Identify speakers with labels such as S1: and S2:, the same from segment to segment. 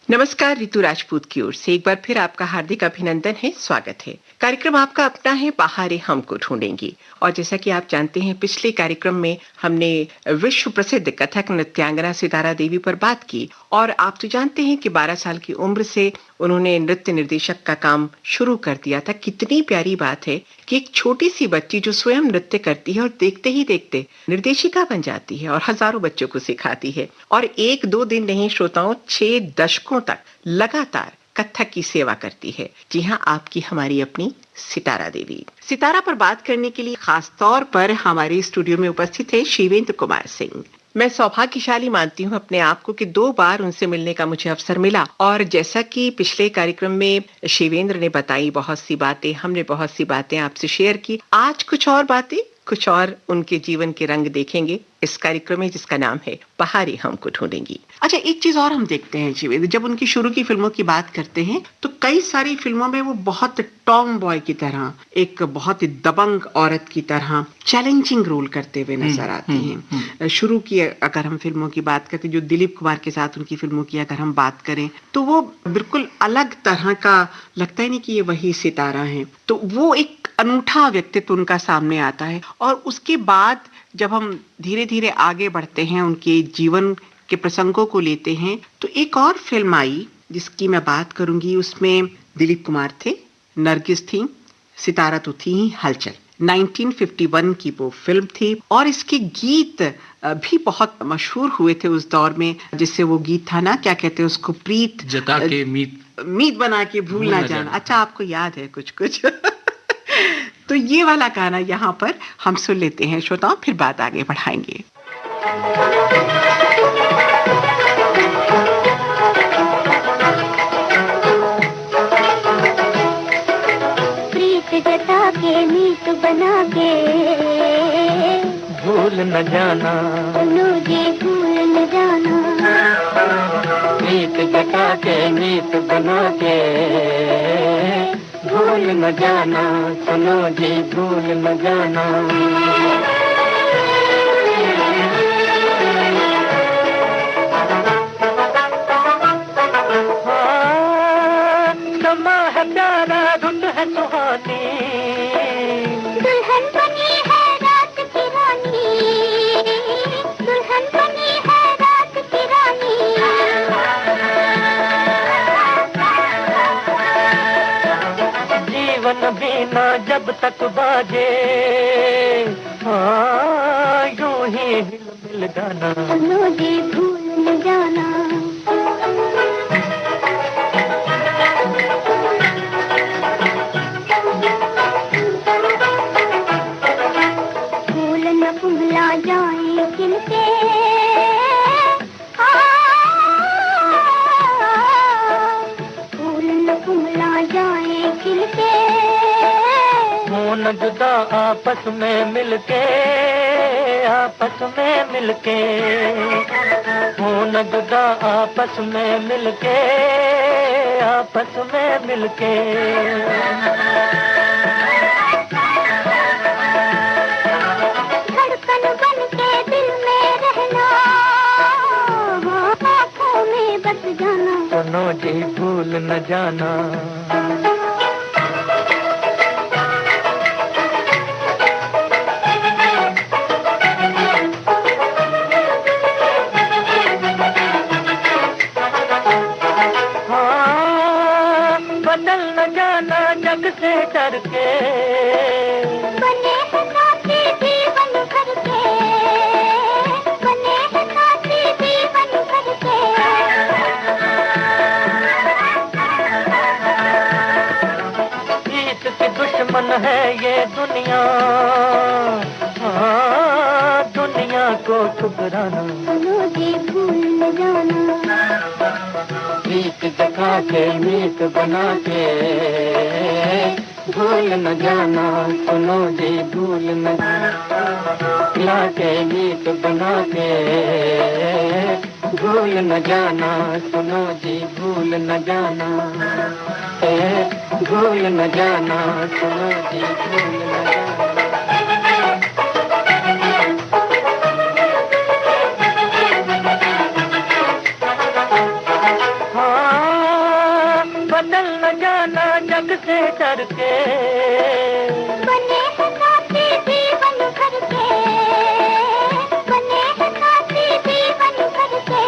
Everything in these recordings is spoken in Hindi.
S1: नमस्कार, रितु राजपूत की ओर से एक बार फिर आपका हार्दिक अभिनंदन है, स्वागत है। कार्यक्रम आपका अपना है, बहारें हमको ढूंढेंगी। और जैसा कि आप जानते हैं, पिछले कार्यक्रम में हमने विश्व प्रसिद्ध कथक नृत्यांगना सितारा देवी पर बात की। और आप तो जानते हैं कि 12 साल की उम्र से उन्होंने नृत्य निर्देशक का काम शुरू कर दिया था। कितनी प्यारी बात है कि एक छोटी सी बच्ची जो स्वयं नृत्य करती है और देखते ही देखते निर्देशिका बन जाती है और हजारों बच्चों को सिखाती है। और एक दो दिन नहीं श्रोताओं, 6 दशकों तक लगातार कथक की सेवा करती है। जी हाँ, आपकी हमारी अपनी सितारा देवी। सितारा पर बात करने के लिए खास तौर पर हमारे स्टूडियो में उपस्थित है शिवेंद्र कुमार सिंह। मैं सौभाग्यशाली मानती हूँ अपने आप को कि 2 बार उनसे मिलने का मुझे अवसर मिला। और जैसा कि पिछले कार्यक्रम में शिवेंद्र ने बताई बहुत सी बातें, हमने बहुत सी बातें आपसे शेयर की। आज कुछ और बातें, कुछ और उनके जीवन के रंग देखेंगे इस कार्यक्रम में, जिसका नाम है बहारें हमको ढूंढेंगी। अच्छा, एक चीज और हम देखते हैं शिवेंद्र, जब उनकी शुरू की फिल्मों की बात करते हैं तो कई सारी फिल्मों में वो बहुत टॉम बॉय की तरह, एक बहुत ही दबंग औरत की तरह चैलेंजिंग रोल करते हुए नजर आती हैं। शुरू की अगर हम फिल्मों की बात करते, जो दिलीप कुमार के साथ उनकी फिल्मों की अगर हम बात करें, तो वो बिल्कुल अलग तरह का लगता है, नहीं कि ये वही सितारा है। तो वो एक अनूठा व्यक्तित्व उनका सामने आता है। और उसके बाद जब हम धीरे धीरे आगे बढ़ते हैं, उनके जीवन के प्रसंगों को लेते हैं, तो एक और फिल्म आई जिसकी मैं बात करूंगी। उसमें दिलीप कुमार थे, नरगिस थी, सितारा तो थी ही, हलचल 1951 की वो फिल्म थी। और इसके गीत भी बहुत मशहूर हुए थे उस दौर में। जिससे वो गीत था ना, क्या कहते हैं उसको, प्रीत
S2: जता के
S1: मीत बना के भूल ना जाना। अच्छा, आपको याद है कुछ कुछ। तो ये वाला गाना यहाँ पर हम सुन लेते हैं श्रोताओं, फिर बात आगे बढ़ाएंगे।
S3: प्रीत जता के मीत बना के
S2: भूल न जाना,
S3: सुनो जी भूल न जाना।
S2: मीत जता के मीत बना के भूल न जाना, सुनो जी भूल न जाना। हाँ, समा है प्यारा, धुन है सुहानी,
S3: दुल्हन बनी है रात की रानी, दुल्हन बनी है रात की रानी।
S2: जीवन बीना जब तक बाजे, हाँ यूं ही हिल मिल गाना,
S3: सुनो जी भूल न जाना। फूल न कुम्हला जाए खिलके, फूल न कुम्हला जाए खिलके।
S2: हो न जुदा आपस में मिलके, आपस में मिलके, हो न जुदा आपस में मिलके, आपस में मिलके।
S3: धड़कन बन के दिल में रहना, आँखों में बस जाना,
S2: सुनो जी भूल न जाना। हाँ, बदल न जाना जग से डर के,
S3: बने हैं साथी जीवन भर के, बने हैं साथी जीवन भर के।
S2: प्रीत की दुश्मन है ये दुनिया, हाँ दुनिया को ठुकराना,
S3: सुनो जी भूल न जाना।
S2: प्रीत जगा के मीत बना के भूल न जाना, सुनो जी भूल न जाना। के मीत बना के भूल न जाना, सुनो जी भूल न जाना, भूल न जाना, सुनो जी भूल न जाना। हाँ न जाना जग से डर के,
S3: बने हैं साथी जीवन भर के, बने हैं साथी जीवन भर के।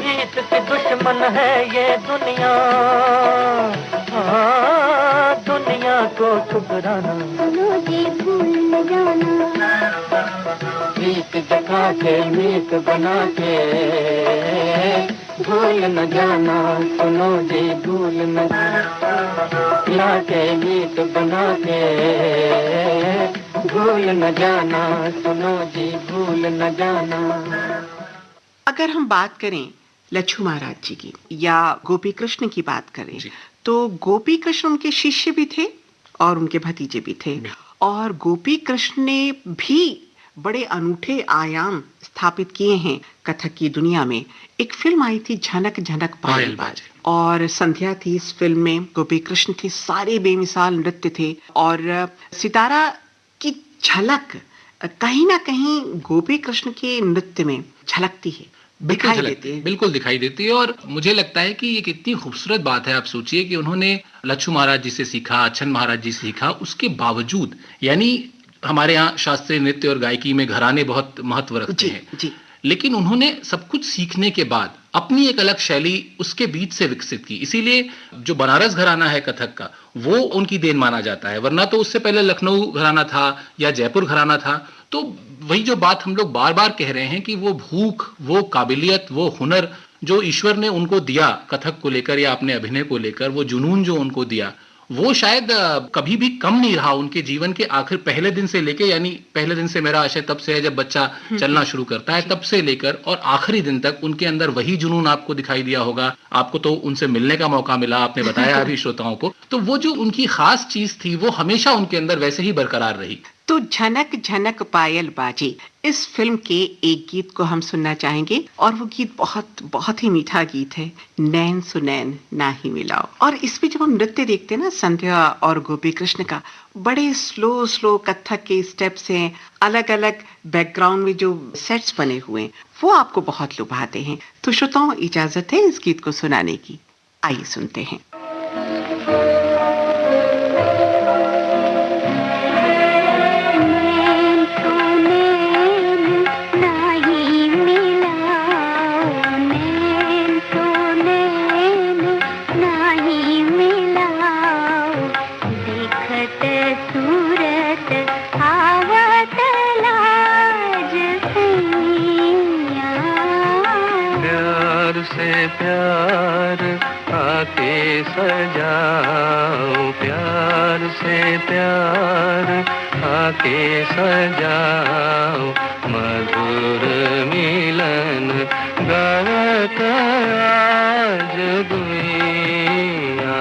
S2: जीत की दुश्मन है ये दुनिया, हाँ दुनिया को ठुकराना।
S3: सुनो जी भूल न जाना,
S2: मीत जगा के मीत बना के भूल न जाना। सुनो जी भूल न जाना, ला के मीत बना के भूल न जाना। सुनो जी भूल न जाना।
S1: अगर हम बात करें लच्छू महाराज जी की या गोपी कृष्ण की बात करें तो गोपी कृष्ण उनके शिष्य भी थे और उनके भतीजे भी थे, और गोपी कृष्ण ने भी बड़े अनूठे आयाम स्थापित किए हैं कथक की दुनिया में। एक फिल्म आई थी झनक झनक पायल बाजे, और संध्या थी इस फिल्म में, गोपी कृष्ण थे, सारे बेमिसाल नृत्य थे, और सितारा की झलक कहीं ना कहीं गोपी कृष्ण के नृत्य में झलकती है, दिखाई देती है।
S4: बिल्कुल दिखाई देती है। और मुझे लगता है कि ये कितनी खूबसूरत बात है। आप सोचिए कि उन्होंने लच्छू महाराज जी से सीखा, अच्छन महाराज जी से सीखा, उसके बावजूद, यानी हमारे यहाँ शास्त्रीय नृत्य और गायकी में घराने बहुत महत्व रखते हैं
S1: जी।
S4: लेकिन उन्होंने सब कुछ सीखने के बाद अपनी एक अलग शैली उसके बीच से विकसित की। इसीलिए जो बनारस घराना है कथक का, वो उनकी देन माना जाता है, वरना तो उससे पहले लखनऊ घराना था या जयपुर घराना था। तो वही जो बात हम लोग बार बार कह रहे हैं कि वो भूख, वो काबिलियत, वो हुनर जो ईश्वर ने उनको दिया कथक को लेकर या अपने अभिनय को लेकर, वो जुनून जो उनको दिया, वो शायद कभी भी कम नहीं रहा उनके जीवन के आखिर पहले दिन से लेके, यानी पहले दिन से मेरा आशय तब से है जब बच्चा चलना शुरू करता है, तब से लेकर और आखिरी दिन तक उनके अंदर वही जुनून आपको दिखाई दिया होगा। आपको तो उनसे मिलने का मौका मिला, आपने बताया अभी श्रोताओं को, तो वो जो उनकी खास चीज थी वो हमेशा उनके अंदर वैसे ही बरकरार रही।
S1: तो झनक झनक पायल बाजे, इस फिल्म के एक गीत को हम सुनना चाहेंगे, और वो गीत बहुत बहुत ही मीठा गीत है, नैन सुनैन ना ही मिलाओ। और इसमें जब हम नृत्य देखते हैं ना संध्या और गोपी कृष्ण का, बड़े स्लो स्लो कथक के स्टेप्स हैं, अलग अलग बैकग्राउंड में जो सेट्स बने हुए हैं, वो आपको बहुत लुभाते हैं। तो श्रोताओं, इजाजत है इस गीत को सुनाने की, आइए सुनते हैं।
S2: प्यार आके सजाओ, प्यार से प्यार आके सजाओ, मधुर मिलन गावत आज दुनिया।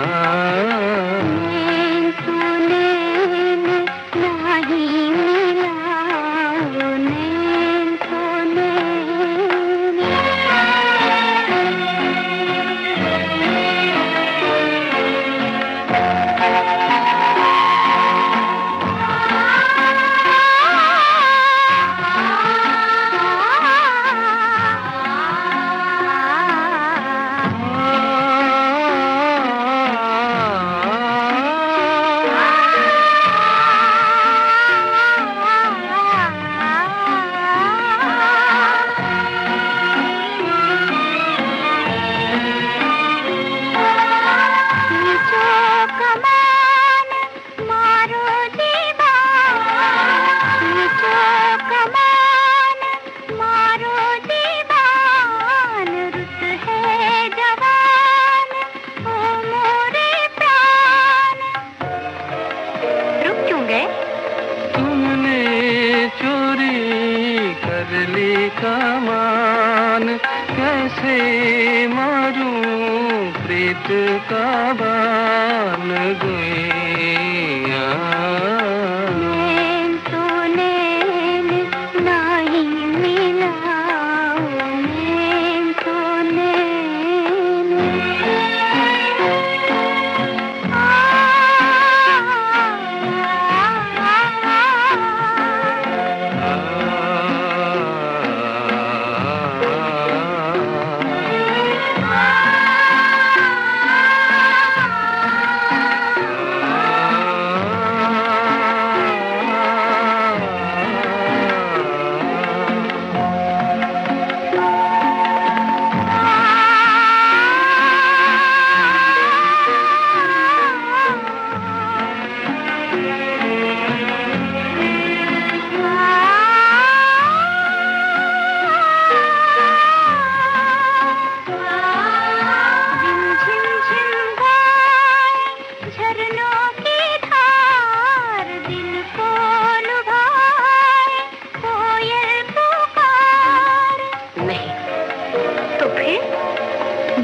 S2: कमान कैसे मारूं प्रीत का बान गुइया।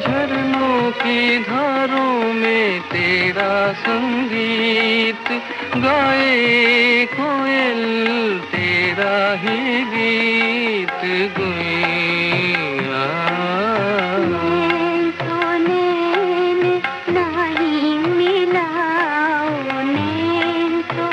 S2: झरनों की धारों में तेरा संगीत गाए कोयल तेरा ही गीत गुइया
S3: नैन तो नैन नहीं मिलाओ नैन तो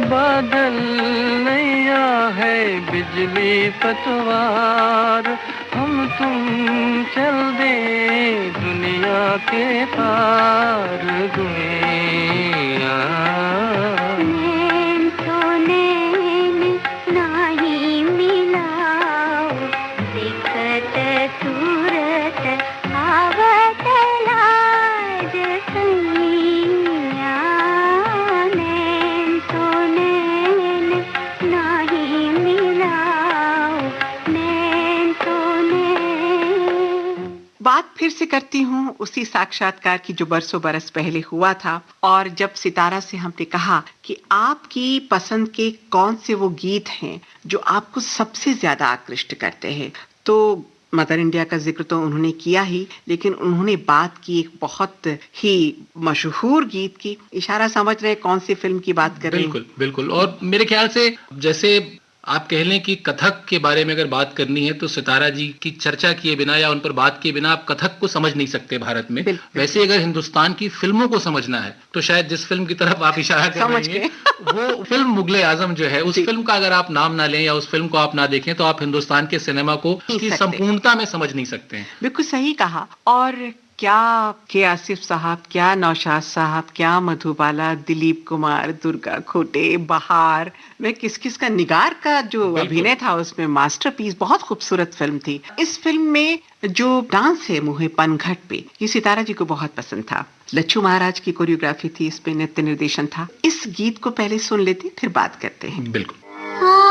S2: बादल नैया है बिजली पतवार हम तुम चल दे दुनिया के पार गुइया
S3: नैन तो नैन नहीं मिलाओ दिखत सूरत आवत लाज सैया नैन तो नैन नहीं मिलाओ नैन तो नैन।
S1: बात फिर से करती हूँ उसी साक्षात्कार की जो बरसों बरस पहले हुआ था और जब सितारा से हमने कहा कि आपकी पसंद के कौन से वो गीत हैं जो आपको सबसे ज्यादा आकृष्ट करते हैं, तो मदर इंडिया का जिक्र तो उन्होंने किया ही, लेकिन उन्होंने बात की एक बहुत ही मशहूर गीत की। इशारा समझ रहे हैं कौन सी फिल्म की बात कर रहे हैं?
S4: बिल्कुल बिल्कुल। और मेरे ख्याल से जैसे आप कह लें कि कथक के बारे में अगर बात करनी है तो सितारा जी की चर्चा किए बिना या उन पर बात किए बिना आप कथक को समझ नहीं सकते भारत में। वैसे अगर हिंदुस्तान की फिल्मों को समझना है तो शायद जिस फिल्म की तरफ आप इशारा कर रही हैं वो फिल्म मुगले आजम जो है, उस फिल्म का अगर आप नाम ना लें या उस फिल्म को आप ना देखें तो आप हिंदुस्तान के सिनेमा को उसकी संपूर्णता में समझ नहीं सकते हैं।
S1: बिल्कुल सही कहा। और क्या के आसिफ साहब, क्या नौशाद साहब, क्या मधुबाला, दिलीप कुमार, दुर्गा खोटे, बहार, मैं किस किस का, निगार का जो अभिनय था उसमें मास्टरपीस, बहुत खूबसूरत फिल्म थी। इस फिल्म में जो डांस है मुहे पनघट पे, ये सितारा जी को बहुत पसंद था। लच्छू महाराज की कोरियोग्राफी थी, इस पे नृत्य निर्देशन था। इस गीत को पहले सुन लेते फिर बात करते हैं।
S4: बिल्कुल।
S3: मोहे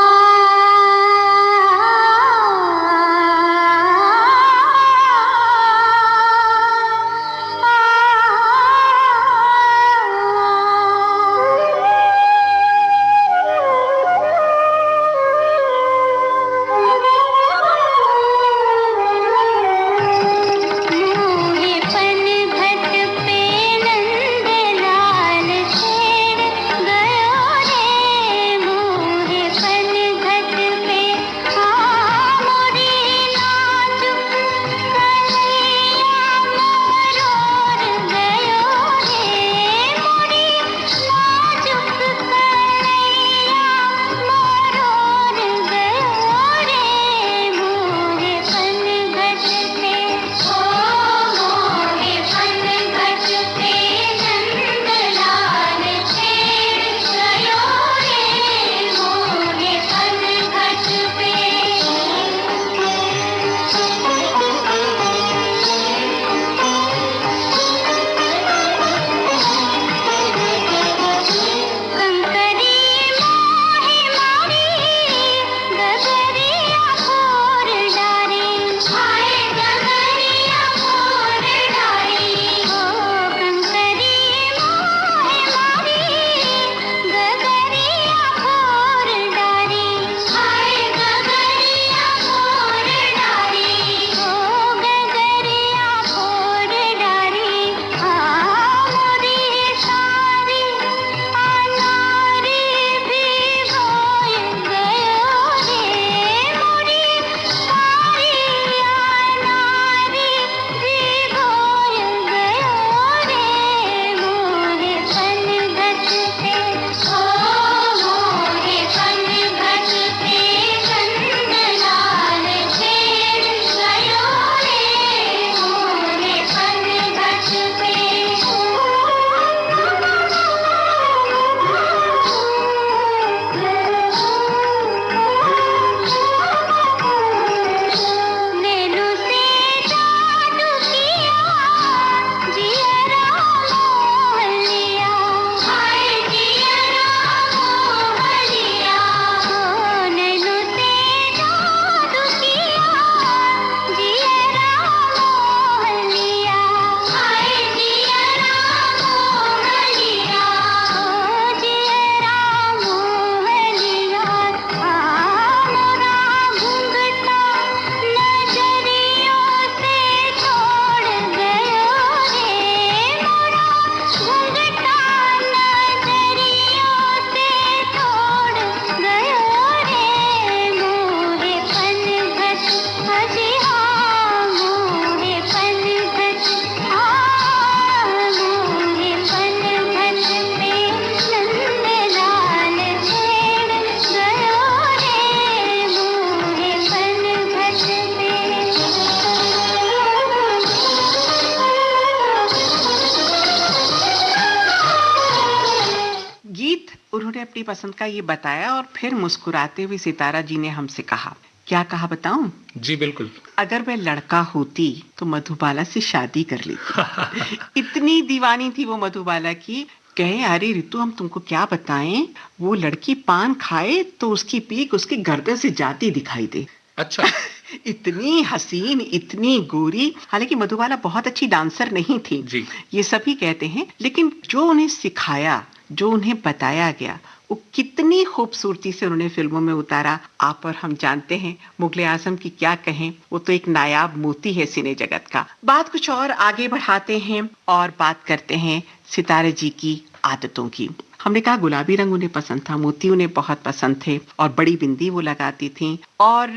S1: उन्होंने अपनी पसंद का ये बताया और फिर मुस्कुराते हुए सितारा जी ने हमसे कहा, क्या कहा बताऊं?
S4: जी बिल्कुल।
S1: अगर मैं लड़का होती तो मधुबाला से शादी कर लेती। इतनी दीवानी थी वो मधुबाला की। कहे, अरे रितु हम तुमको क्या बताएं, वो लड़की पान खाए तो उसकी पीक उसकी गर्दन से जाती दिखाई दे।
S4: अच्छा।
S1: इतनी हसीन, इतनी गोरी। हालांकि मधुबाला बहुत अच्छी डांसर नहीं थी
S4: जी।
S1: ये सभी कहते हैं, लेकिन जो उन्हें सिखाया, जो उन्हें बताया गया, वो कितनी खूबसूरती से उन्होंने फिल्मों में उतारा। आप और हम जानते हैं, मुगले आजम की क्या कहें, वो तो एक नायाब मोती है सिने जगत का। बात कुछ और आगे बढ़ाते हैं और बात करते हैं सितारे जी की आदतों की। हमने कहा गुलाबी रंग उन्हें पसंद था, मोती उन्हें बहुत पसंद थे और बड़ी बिंदी वो लगाती थी और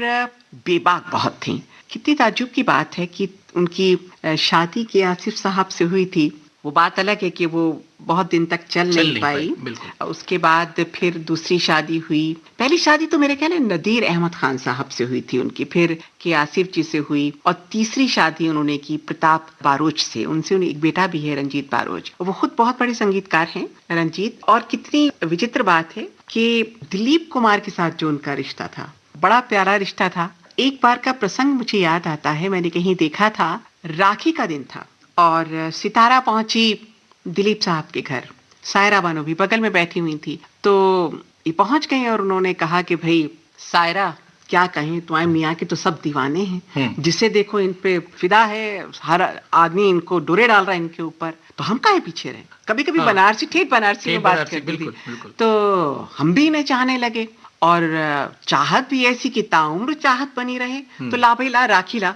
S1: बेबाक बहुत थी। कितनी ताज्जुब की बात है कि उनकी शादी के आसिफ साहब से हुई थी। वो बात अलग है कि वो बहुत दिन तक चल नहीं पाई। उसके बाद फिर दूसरी शादी हुई। पहली शादी तो मेरे ख्याल है नदीर अहमद खान साहब से हुई थी उनकी, फिर के आसिफ जी से हुई और तीसरी शादी उन्होंने की प्रताप बारोच से। उनसे उन्हें एक बेटा भी है, रंजीत बारोच। वो खुद बहुत बड़े संगीतकार हैं रंजीत। और कितनी विचित्र बात है कि दिलीप कुमार के साथ जो उनका रिश्ता था, बड़ा प्यारा रिश्ता था। एक बार का प्रसंग मुझे याद आता है, मैंने कहीं देखा था, राखी का दिन था और सितारा पहुंची दिलीप साहब के घर। सायरा बानो भी बगल में बैठी हुई थी। तो ये पहुंच गई और उन्होंने कहा कि भाई सायरा, क्या कहें, तुम्हारे मियाँ के तो सब दीवाने हैं, जिसे देखो इन पे फिदा है, हर आदमी इनको डोरे डाल रहा है इनके ऊपर, तो हम काहे पीछे रहे। कभी कभी बनारसी, ठेठ बनारसी में बात करती थी। तो हम भी इन्हें चाहने लगे और चाहत भी ऐसी कि ताउम्र चाहत बनी रहे। तो ला भाई ला, राखी ला।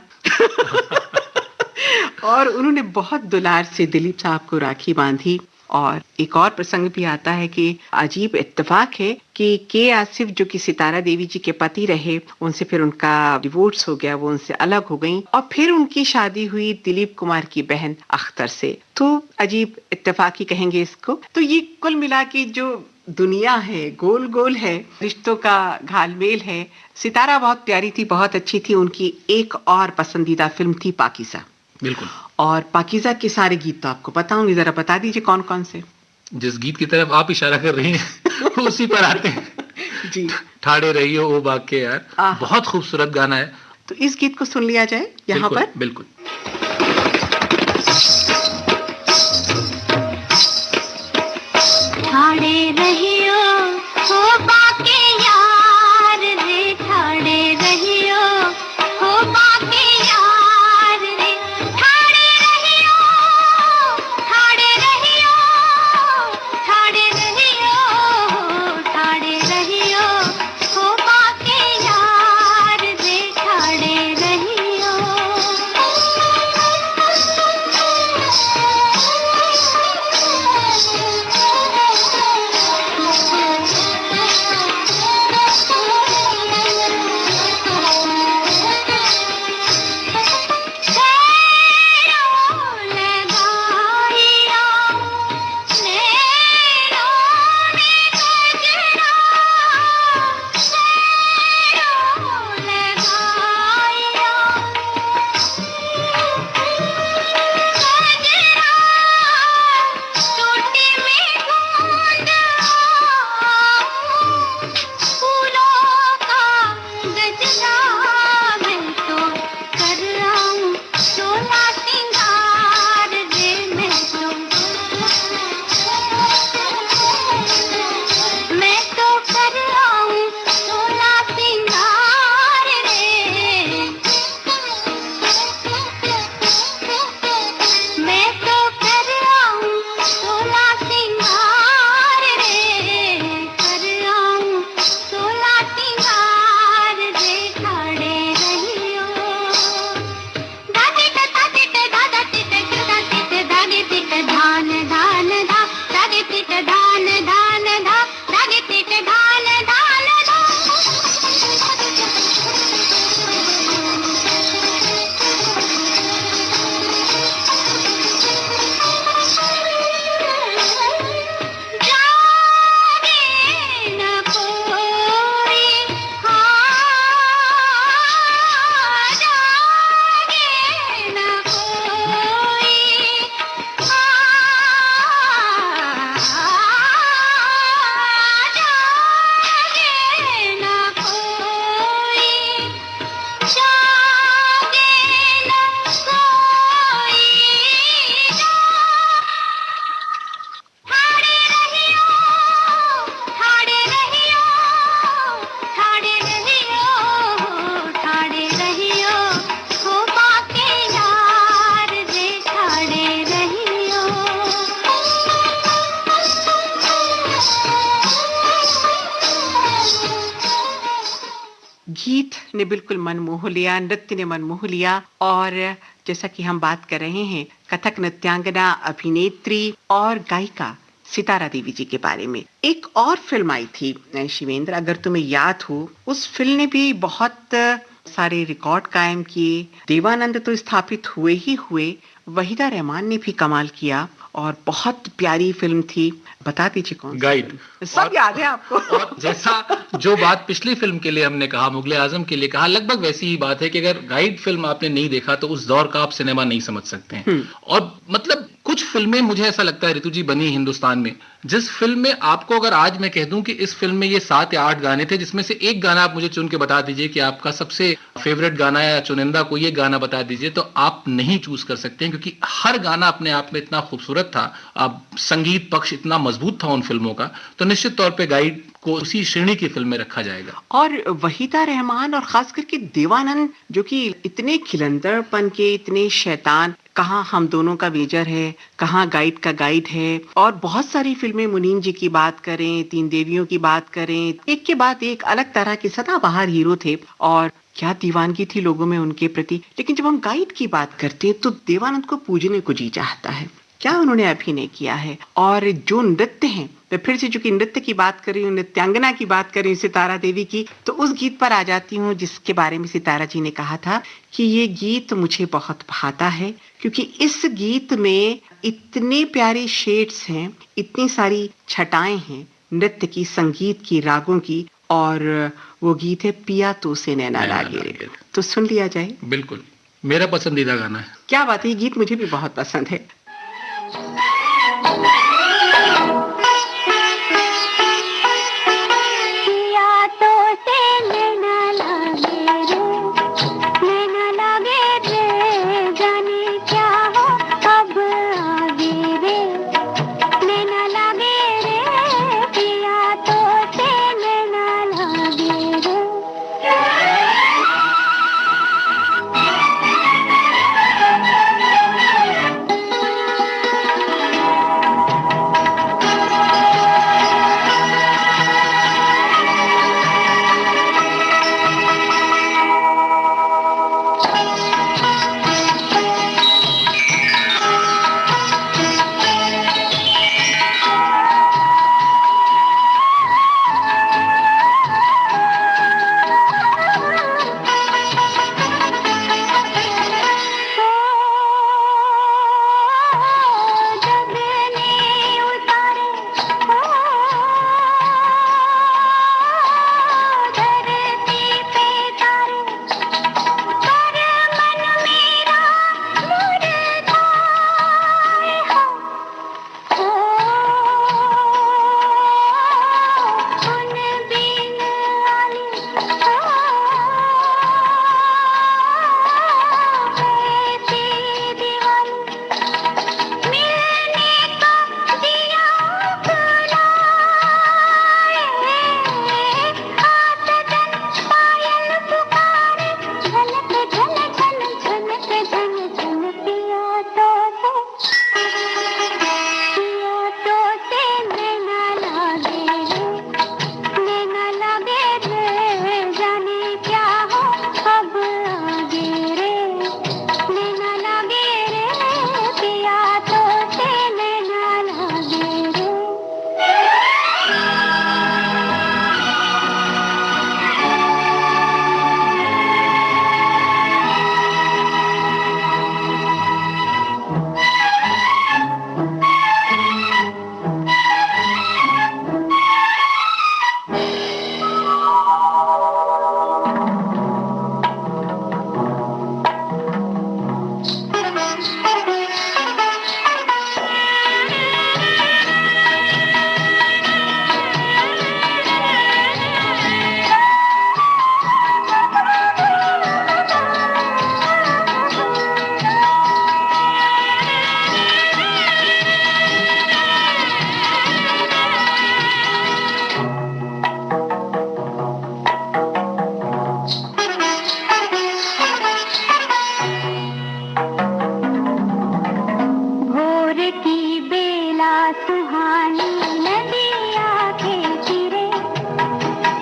S1: और उन्होंने बहुत दुलार से दिलीप साहब को राखी बांधी। और एक और प्रसंग भी आता है कि अजीब इत्तेफाक है कि के आसिफ जो कि सितारा देवी जी के पति रहे, उनसे फिर उनका डिवोर्स हो गया, वो उनसे अलग हो गई और फिर उनकी शादी हुई दिलीप कुमार की बहन अख्तर से। तो अजीब इत्तेफाक ही कहेंगे इसको। तो ये कुल मिला के जो दुनिया है, गोल गोल है, रिश्तों का घालमेल है। सितारा बहुत प्यारी थी, बहुत अच्छी थी। उनकी एक और पसंदीदा फिल्म थी पाकीज़ा।
S4: बिल्कुल।
S1: और पाकीज़ा के सारे गीत तो आपको पता होंगे, जरा बता दीजिए कौन कौन से।
S4: जिस गीत की तरफ आप इशारा कर रही हैं उसी पर आते हैं जी। ठाड़े रहियो ओ बाग के यार, बहुत खूबसूरत गाना है।
S1: तो इस गीत को सुन लिया जाए यहाँ पर।
S4: बिल्कुल।
S3: ठाड़े रहियो ओ बाके यार रे, ठाड़े रहियो ओ बाके यार रे, ठाड़े रहियो, ठाड़े रहियो, ठाड़े रहियो, ठाड़े रहियो ओ बाके यार रे, ठाड़े रहियो।
S1: गीत ने बिल्कुल मन मोह लिया, नृत्य ने मन मोह लिया। और जैसा कि हम बात कर रहे हैं कथक नृत्यांगना, अभिनेत्री और गायिका सितारा देवी जी के बारे में। एक और फिल्म आई थी शिवेंद्र, अगर तुम्हें याद हो, उस फिल्म ने भी बहुत सारे रिकॉर्ड कायम किए। देवानंद तो स्थापित हुए ही हुए, वहीदा रहमान ने भी कमाल किया और बहुत प्यारी फिल्म थी। बता दीजिए कौन?
S4: गाइड।
S1: सब याद है आपको?
S4: और जैसा जो बात पिछली फिल्म के लिए हमने कहा, मुगले आजम के लिए कहा, लगभग वैसी ही बात है कि अगर गाइड फिल्म आपने नहीं देखा तो उस दौर का आप सिनेमा नहीं समझ सकते हैं। और मतलब कुछ फिल्में मुझे ऐसा लगता है ऋतु जी बनी हिंदुस्तान में, जिस फिल्म में आपको अगर आज मैं कह दूं कि इस फिल्म में ये 7 या 8 गाने थे, जिसमें से एक गाना आप मुझे चुन के बता दीजिए कि आपका सबसे फेवरेट गाना या चुनिंदा कोई एक गाना बता दीजिए, तो आप नहीं चूज कर सकते हैं, क्योंकि हर गाना अपने आप में इतना खूबसूरत था, अब संगीत पक्ष इतना मजबूत था उन फिल्मों का, तो निश्चित तौर पे गाइड को उसी श्रेणी की फिल्म में रखा जाएगा।
S1: और वहीदा रहमान और खास करके देवानंद, जो कि इतने खिलंदड़पन के, इतने शैतान, कहाँ हम दोनों का मेजर है, कहाँ गाइड का गाइड है, और बहुत सारी फिल्में, मुनीम जी की बात करें, तीन देवियों की बात करें, एक के बाद एक अलग तरह के सदाबहार हीरो थे और क्या दीवानगी थी लोगों में उनके प्रति। लेकिन जब हम गाइड की बात करते हैं तो देवानंद को पूजने को जी चाहता है। क्या उन्होंने अभिनय किया है, और जो नृत्य हैं, मैं फिर से चूंकि नृत्य की बात कर रही हूँ, नृत्यांगना की बात कर रही हूँ सितारा देवी की, तो उस गीत पर आ जाती हूँ जिसके बारे में सितारा जी ने कहा था कि ये गीत मुझे बहुत भाता है, क्योंकि इस गीत में इतने प्यारे शेड्स हैं, इतनी सारी छटाएं हैं नृत्य की, संगीत की, रागों की, और वो गीत है पिया तो से नैना लागे रे। तो सुन लिया जाए।
S4: बिल्कुल, मेरा पसंदीदा गाना है।
S1: क्या बात है, ये गीत मुझे भी बहुत पसंद है।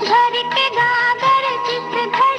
S3: घर के गागर जिस घर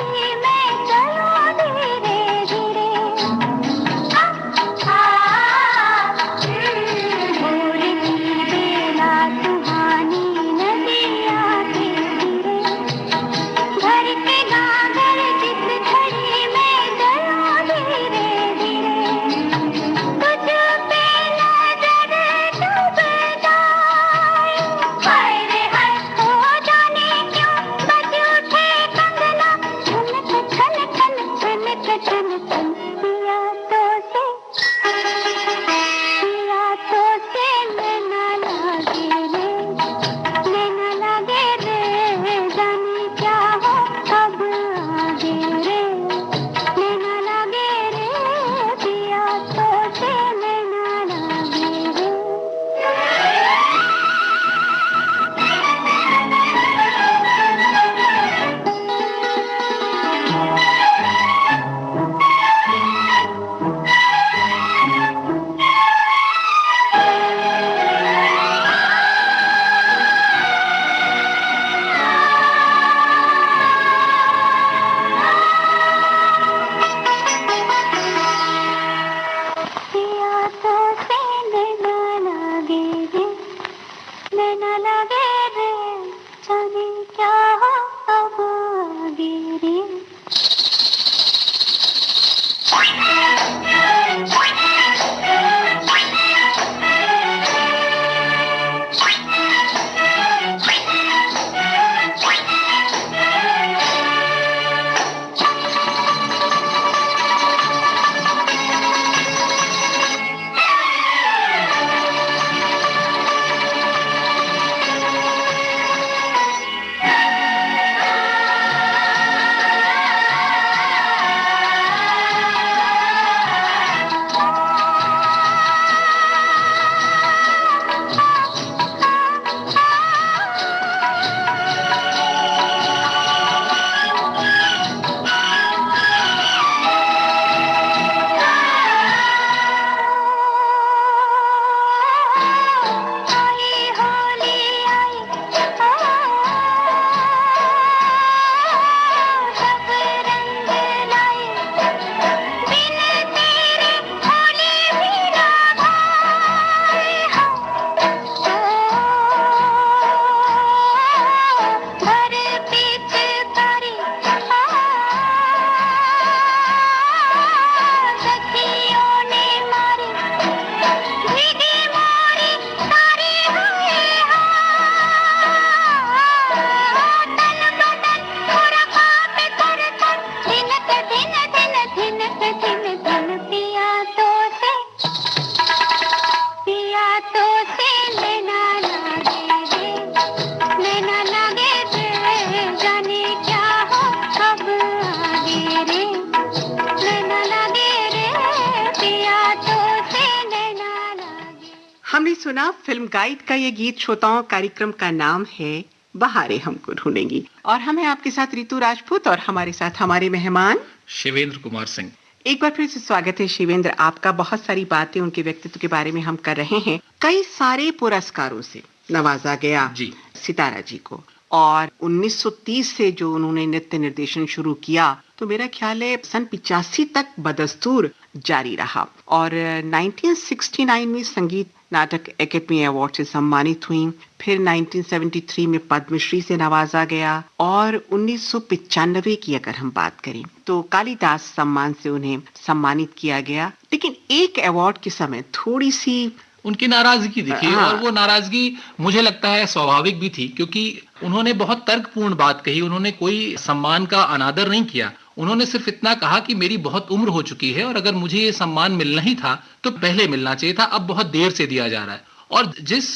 S1: हमने सुना फिल्म गाइड का ये गीत। श्रोताओं, कार्यक्रम का नाम है बहारें हमको ढूंढेंगी और हम हैं आपके साथ रितु राजपूत और हमारे साथ हमारे मेहमान
S4: शिवेंद्र कुमार सिंह।
S1: एक बार फिर से स्वागत है शिवेंद्र आपका। बहुत सारी बातें उनके व्यक्तित्व के बारे में हम कर रहे हैं। कई सारे पुरस्कारों से नवाजा गया
S4: जी
S1: सितारा जी को, और 1930 से जो उन्होंने नृत्य निर्देशन शुरू किया तो मेरा ख्याल है सन 85 तक बदस्तूर जारी रहा, और 1969 में संगीत नाटक एकेडमी अवार्ड से सम्मानित हुई। फिर 1973 में पद्मश्री से नवाजा गया, और 1995 की अगर हम बात करें तो कालिदास सम्मान से उन्हें सम्मानित किया गया। लेकिन एक अवार्ड के समय थोड़ी सी
S4: उनकी नाराजगी दिखी।
S1: हाँ।
S4: और वो नाराजगी मुझे लगता है स्वाभाविक भी थी, क्योंकि उन्होंने बहुत तर्कपूर्ण बात कही। उन्होंने कोई सम्मान का अनादर नहीं किया। उन्होंने सिर्फ इतना कहा कि मेरी बहुत उम्र हो चुकी है और अगर मुझे ये सम्मान मिलना ही था तो पहले मिलना चाहिए था, अब बहुत देर से दिया जा रहा है। और जिस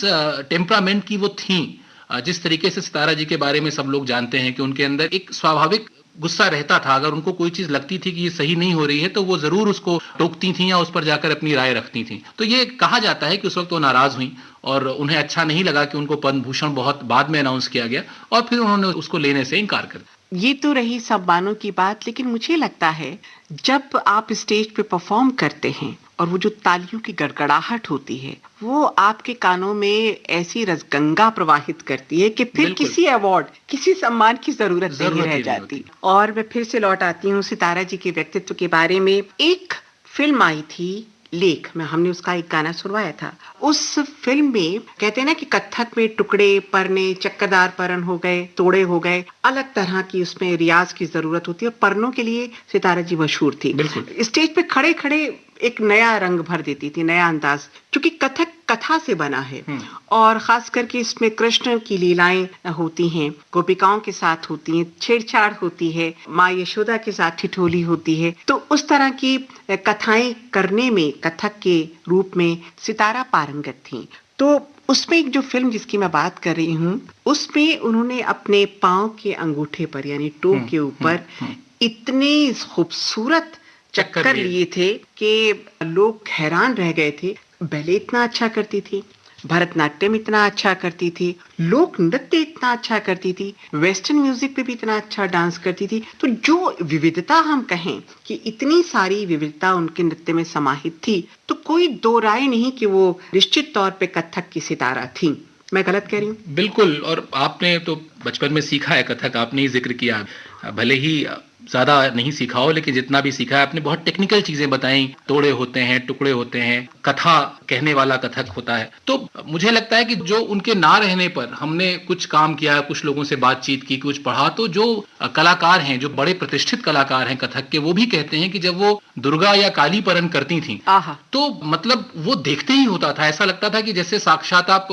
S4: टेम्परामेंट की वो थी, जिस तरीके से सितारा जी के बारे में सब लोग जानते हैं कि उनके अंदर एक स्वाभाविक गुस्सा रहता था। अगर उनको कोई चीज लगती थी कि ये सही नहीं हो रही है तो वो जरूर उसको टोकती थी या उस पर जाकर अपनी राय रखती थी। तो ये कहा जाता है कि उस वक्त वो नाराज हुई और उन्हें अच्छा नहीं लगा कि उनको पद्म भूषण बहुत बाद में अनाउंस किया गया, और फिर उन्होंने उसको लेने से इनकार कर दिया।
S1: ये तो रही सम्मानों की बात, लेकिन मुझे लगता है जब आप स्टेज पे परफॉर्म करते हैं और वो जो तालियों की गड़गड़ाहट होती है वो आपके कानों में ऐसी रसगंगा प्रवाहित करती है कि फिर
S4: बिल्कुल।
S1: किसी अवार्ड, किसी सम्मान की जरूरत नहीं
S4: जरूरत
S1: रह
S4: ही नहीं
S1: जाती।
S4: होती।
S1: और मैं फिर से लौट आती हूँ सितारा जी के व्यक्तित्व के बारे में। एक फिल्म आई थी लेख में, हमने उसका एक गाना सुनवाया था। उस फिल्म में कहते हैं ना कि कथक में टुकड़े परने, चक्करदार परन हो गए, तोड़े हो गए, अलग तरह की उसमें रियाज की जरूरत होती है। और परनों के लिए सितारा जी मशहूर थी।
S4: बिल्कुल।
S1: स्टेज पे खड़े खड़े एक नया रंग भर देती थी, नया अंदाज, क्योंकि कथक कथा से बना है। और खास करके इसमें कृष्ण की लीलाएं होती हैं, गोपिकाओं के साथ होती हैं, छेड़छाड़ होती है, माँ यशोदा के साथ ठिठोली होती है। तो उस तरह की कथाएं करने में कथक के रूप में सितारा पारंगत थी। तो उसमें एक जो फिल्म जिसकी मैं बात कर रही हूँ, उसमें उन्होंने अपने पांव के अंगूठे पर यानी टो के ऊपर इतने खूबसूरत चक्कर लिए थे कि लोग हैरान रह गए थे। बैले इतना अच्छा करती थी, भरतनाट्यम इतना अच्छा करती थी, लोक नृत्य इतना अच्छा करती थी, वेस्टर्न म्यूजिक पे भी इतना अच्छा डांस करती थी। तो जो विविधता हम कहें कि इतनी सारी विविधता उनके नृत्य में समाहित थी, तो कोई दो राय नहीं कि वो निश्चित तौर पे कथक की सितारा थी। मैं गलत कह रही हूँ?
S4: बिल्कुल। और आपने तो बचपन में सीखा है कथक, आपने ही जिक्र किया। भले ही ज्यादा नहीं सीखा हो, लेकिन जितना भी सीखा है आपने बहुत टेक्निकल चीजें बताई। तोड़े होते हैं, टुकड़े होते हैं, कथा कहने वाला कथक होता है। तो मुझे लगता है कि जो उनके ना रहने पर हमने कुछ काम किया, कुछ लोगों से बातचीत की, कुछ पढ़ा, तो जो कलाकार हैं, जो बड़े प्रतिष्ठित कलाकार हैं कथक के, वो भी कहते हैं कि जब वो दुर्गा या काली परन करती थी तो मतलब वो देखते ही होता था, ऐसा लगता था कि जैसे साक्षात आप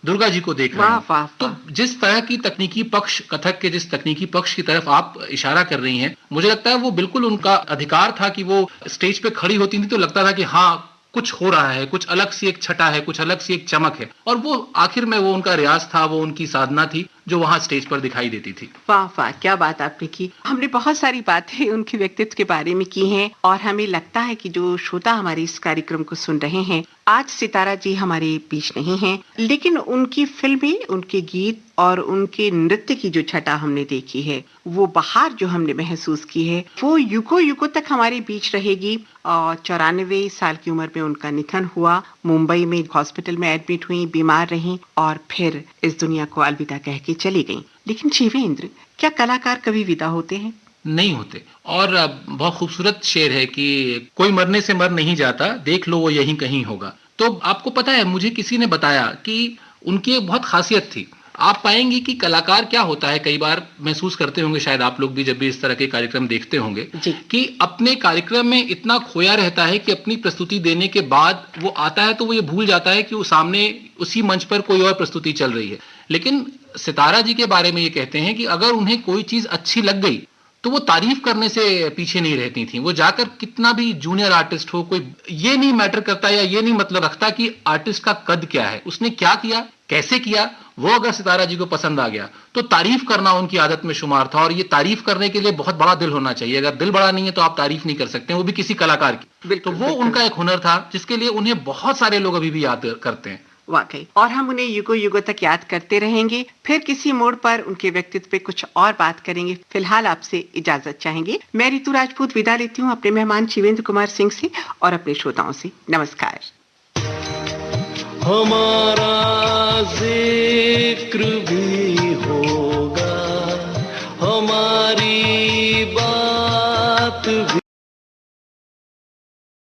S4: दुर्गा जी को देख रहे
S1: वाह,
S4: हैं।
S1: वाह,
S4: तो जिस तरह की तकनीकी पक्ष, कथक के जिस तकनीकी पक्ष की तरफ आप इशारा कर रही हैं, मुझे लगता है वो बिल्कुल उनका अधिकार था कि वो स्टेज पे खड़ी होती थी तो लगता था कि हाँ कुछ हो रहा है, कुछ अलग सी एक छटा है, कुछ अलग सी एक चमक है। और वो आखिर में वो उनका रियाज था, वो उनकी साधना थी जो वहां स्टेज पर दिखाई देती थी।
S1: वाह वाह, क्या बात आपने की। हमने बहुत सारी बातें उनके व्यक्तित्व के बारे में की हैं, और हमें लगता है कि जो श्रोता हमारे इस कार्यक्रम को सुन रहे हैं, आज सितारा जी हमारे बीच नहीं हैं, लेकिन उनकी फिल्में, उनके गीत और उनके नृत्य की जो छटा हमने देखी है, वो बहार जो हमने महसूस की है, वो युगों युगों तक हमारे बीच रहेगी। और 94 साल की उम्र में उनका निधन हुआ। मुंबई में हॉस्पिटल में एडमिट हुई, बीमार रहीं और फिर इस दुनिया को अलविदा कह के चली गईं। लेकिन शिवेंद्र, क्या कलाकार कभी विदा होते हैं?
S4: नहीं होते। और बहुत खूबसूरत शेर है कि कोई मरने से मर नहीं जाता, देख लो वो यहीं कहीं होगा। तो आपको पता है, मुझे किसी ने बताया कि उनकी एक बहुत खासियत थी। आप पाएंगे कि कलाकार क्या होता है, कई बार महसूस करते होंगे, शायद आप लोग भी जब भी इस तरह के कार्यक्रम देखते होंगे, कि अपने कार्यक्रम में इतना खोया रहता है कि अपनी प्रस्तुति देने के बाद वो आता है तो वो ये भूल जाता है कि वो सामने उसी मंच पर कोई और प्रस्तुति चल रही है। लेकिन सितारा जी के बारे में ये कहते हैं कि अगर उन्हें कोई चीज अच्छी लग गई तो वो तारीफ करने से पीछे नहीं रहती थी। वो जाकर कितना भी जूनियर आर्टिस्ट हो, कोई ये नहीं मैटर करता या ये नहीं मतलब रखता कि आर्टिस्ट का कद क्या है, उसने क्या किया, कैसे किया, वो अगर सितारा जी को पसंद आ गया तो तारीफ करना उनकी आदत में शुमार था। और ये तारीफ करने के लिए बहुत बड़ा दिल होना चाहिए। अगर दिल बड़ा नहीं है तो आप तारीफ नहीं कर सकते, वो भी किसी कलाकार की। तो वो उनका एक हुनर था जिसके लिए उन्हें बहुत सारे लोग अभी भी याद करते हैं।
S1: वाकई, और हम उन्हें युगों युगों तक याद करते रहेंगे। फिर किसी मोड़ पर उनके व्यक्तित्व पे कुछ और बात करेंगे। फिलहाल आपसे इजाजत चाहेंगे। मैं रितु राजपूत विदा लेती हूँ अपने मेहमान शिवेंद्र कुमार सिंह से और अपने श्रोताओं से। नमस्कार।
S2: हमारा जिक्र भी